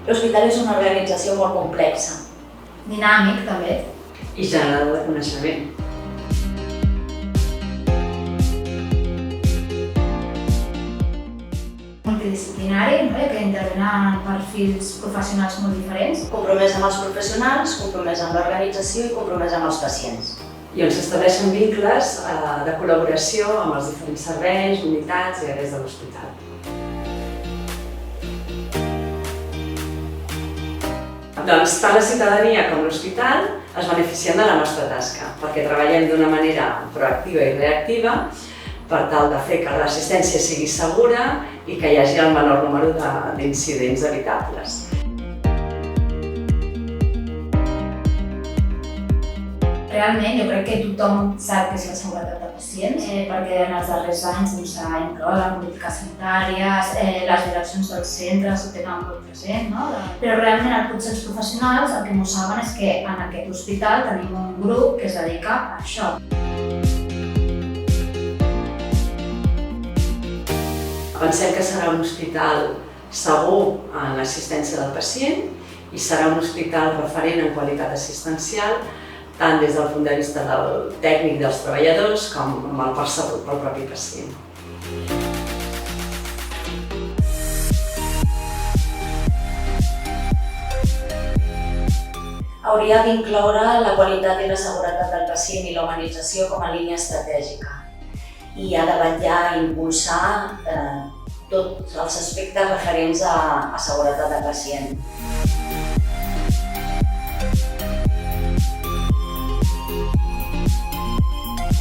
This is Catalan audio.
L'hospital és una organització molt complexa. Dinàmic, també. I generador de coneixement. Multidisciplinari, que intervenen perfils professionals molt diferents. Compromès amb els professionals, compromès amb l'organització i compromès amb els pacients. I on s'estableixen vincles de col·laboració amb els diferents serveis, unitats i àrees de l'hospital. Doncs tant la ciutadania com l'hospital es beneficien de la nostra tasca, perquè treballem d'una manera proactiva i reactiva per tal de fer que l'assistència sigui segura i que hi hagi el menor número d'incidents evitables. Realment, jo crec que tothom sap què és la seguretat de pacients, perquè en els darrers anys s'ha inclòs la política sanitària, les direccions dels centres ho tenen molt present, no? Però realment potser els professionals el que no saben és que en aquest hospital tenim un grup que es dedica a això. Pensem que serà un hospital segur en l'assistència del pacient i serà un hospital referent en qualitat assistencial tant des del punt de vista del tècnic dels treballadors com amb el percebut pel propi pacient. Hauria d'incloure la qualitat i la seguretat del pacient i la humanització com a línia estratègica i ha de vetllar i impulsar tots els aspectes referents a seguretat del pacient.